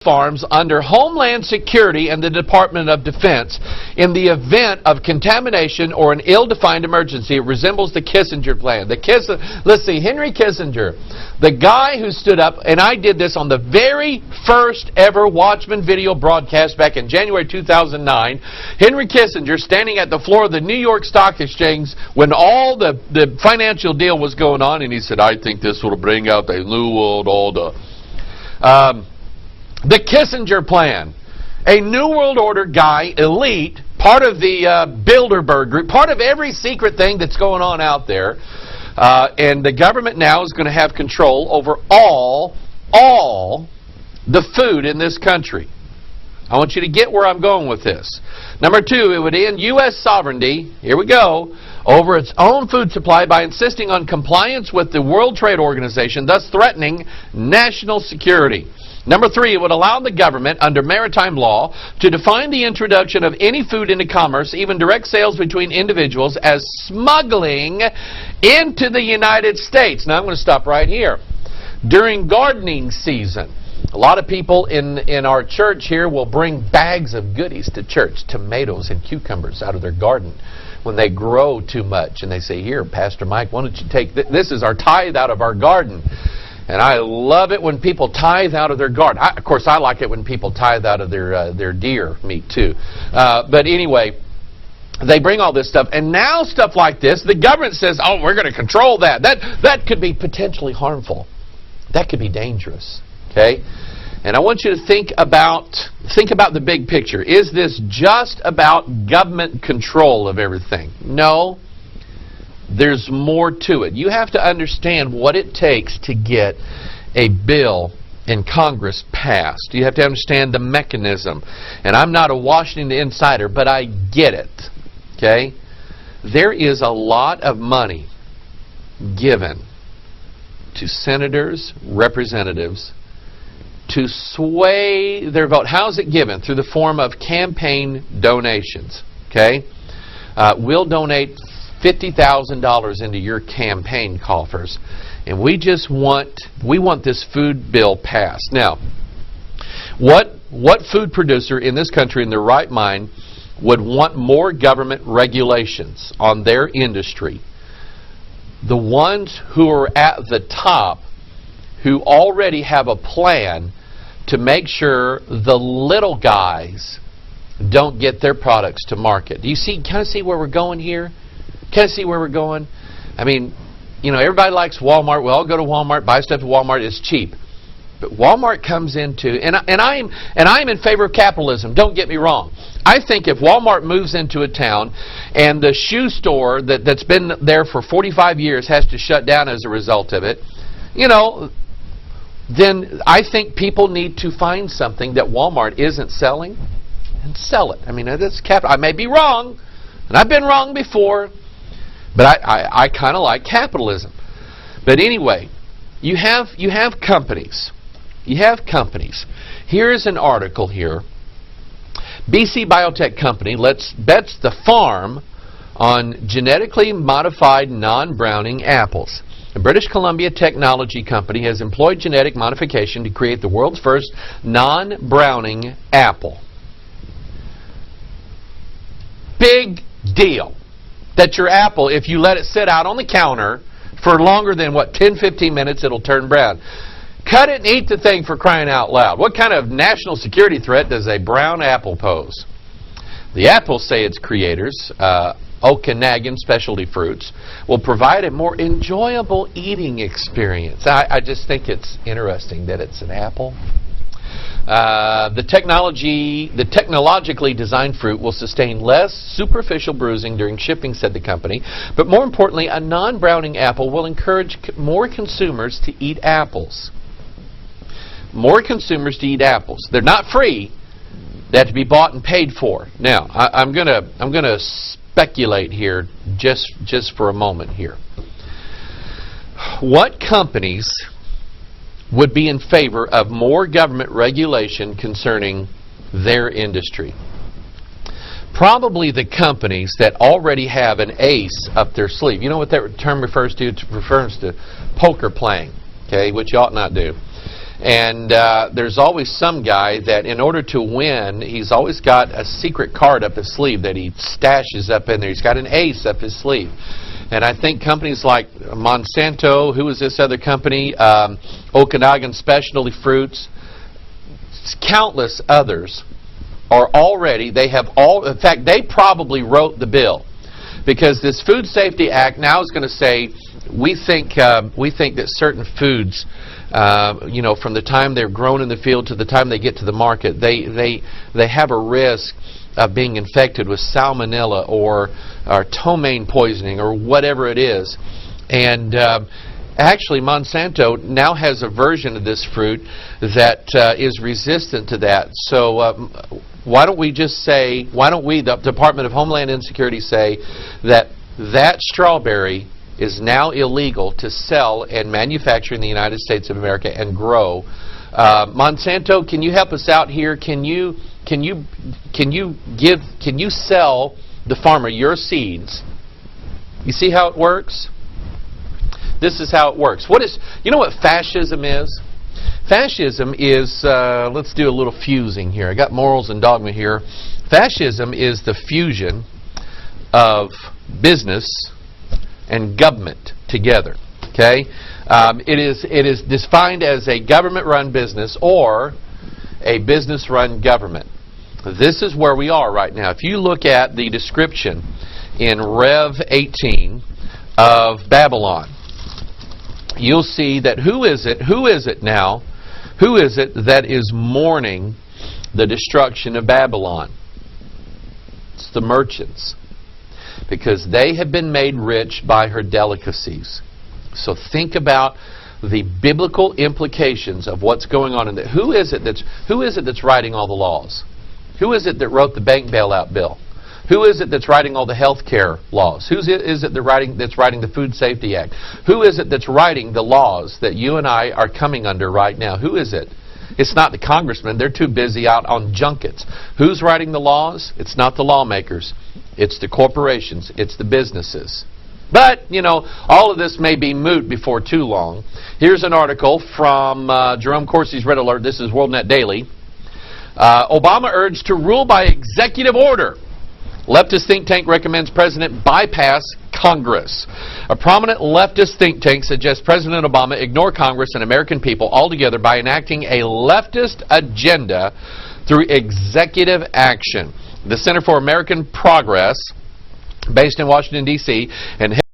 farms under Homeland Security and the Department of Defense in the event of contamination or an ill-defined emergency. It resembles the Kissinger plan. Let's see, Henry Kissinger, the guy who stood up, and I did this on the very first ever Watchman video broadcast back in January 2009. Henry Kissinger standing at the floor of the New York Stock Exchange when all the financial deal was going on, and he said, "I think this will bring out a new world order." The Kissinger plan, a New World Order guy, elite, part of the Bilderberg group, part of every secret thing that's going on out there. And the government now is going to have control over all the food in this country. I want you to get where I'm going with this. Number two, it would end U.S. sovereignty, here we go, over its own food supply by insisting on compliance with the World Trade Organization, thus threatening national security. Number three, it would allow the government, under maritime law, to define the introduction of any food into commerce, even direct sales between individuals, as smuggling into the United States. Now, I'm going to stop right here. During gardening season, a lot of people in our church here will bring bags of goodies to church, tomatoes and cucumbers out of their garden when they grow too much. And they say, "Here, Pastor Mike, why don't you take this is our tithe out of our garden." And I love it when people tithe out of their garden. Of course, I like it when people tithe out of their deer meat too. But anyway, they bring all this stuff, and now stuff like this, the government says, "Oh, we're going to control that." That could be potentially harmful. That could be dangerous. Okay, and I want you to think about the big picture. Is this just about government control of everything? No. There's more to it. You have to understand what it takes to get a bill in Congress passed. You have to understand the mechanism. And I'm not a Washington insider, but I get it. Okay? There is a lot of money given to senators, representatives, to sway their vote. How's it given? Through the form of campaign donations. Okay? We'll donate $50,000 into your campaign coffers, and we want this food bill passed. Now, what food producer in this country in their right mind would want more government regulations on their industry? The ones who are at the top, who already have a plan to make sure the little guys don't get their products to market. Do you kind of see where we're going here? Kind of see where we're going? I mean, you know, everybody likes Walmart. We all go to Walmart, buy stuff at Walmart. It's cheap. But Walmart comes into, and I'm in favor of capitalism. Don't get me wrong. I think if Walmart moves into a town and the shoe store that's been there for 45 years has to shut down as a result of it, you know, then I think people need to find something that Walmart isn't selling and sell it. I mean, that's capital. I may be wrong, and I've been wrong before. But I kind of like capitalism. But anyway, you have companies. You have companies. Here's an article here. BC Biotech Company bets the farm on genetically modified non-browning apples. The British Columbia technology company has employed genetic modification to create the world's first non-browning apple. Big deal. That your apple, if you let it sit out on the counter for longer than, 10-15 minutes, it'll turn brown. Cut it and eat the thing, for crying out loud. What kind of national security threat does a brown apple pose? The apples, say its creators, Okanagan Specialty Fruits, will provide a more enjoyable eating experience. I just think it's interesting that it's an apple. The technologically designed fruit will sustain less superficial bruising during shipping, said the company. But more importantly, a non-browning apple will encourage more consumers to eat apples. More consumers to eat apples. They're not free. They have to be bought and paid for. Now, I'm gonna speculate here just for a moment here. What companies would be in favor of more government regulation concerning their industry? Probably the companies that already have an ace up their sleeve. You know what that term refers to? It refers to poker playing, okay, which you ought not do. And there's always some guy that in order to win, he's always got a secret card up his sleeve that he stashes up in there. He's got an ace up his sleeve. And I think companies like Monsanto, who is this other company, Okanagan Specialty Fruits, countless others are already, in fact, they probably wrote the bill. Because this Food Safety Act now is going to say, we think that certain foods, from the time they're grown in the field to the time they get to the market, they have a risk of being infected with salmonella or ptomaine poisoning or whatever it is. And actually, Monsanto now has a version of this fruit that is resistant to that. So why don't we, the Department of Homeland Security, say that strawberry is now illegal to sell and manufacture in the United States of America and grow. Monsanto, can you help us out here? Can you sell the farmer your seeds? You see how it works? This is how it works. You know what fascism is? Fascism is, let's do a little fusing here. I got morals and dogma here. Fascism is the fusion of business and government together. Okay, it is defined as a government-run business or a business-run government. This is where we are right now. If you look at the description in Rev 18 of Babylon, you'll see that who is it that is mourning the destruction of Babylon? It's the merchants, because they have been made rich by her delicacies. So think about the biblical implications of what's going on in there. Who is it that's writing all the laws? Who is it that wrote the bank bailout bill? Who is it that's writing all the health care laws? Who is it that's writing the Food Safety Act? Who is it that's writing the laws that you and I are coming under right now? Who is it? It's not the congressmen. They're too busy out on junkets. Who's writing the laws? It's not the lawmakers. It's the corporations. It's the businesses. But, all of this may be moot before too long. Here's an article from Jerome Corsi's Red Alert. This is WorldNet Daily. Obama urged to rule by executive order. Leftist think tank recommends President bypass Congress. A prominent leftist think tank suggests President Obama ignore Congress and American people altogether by enacting a leftist agenda through executive action. The Center for American Progress, based in Washington, D.C., and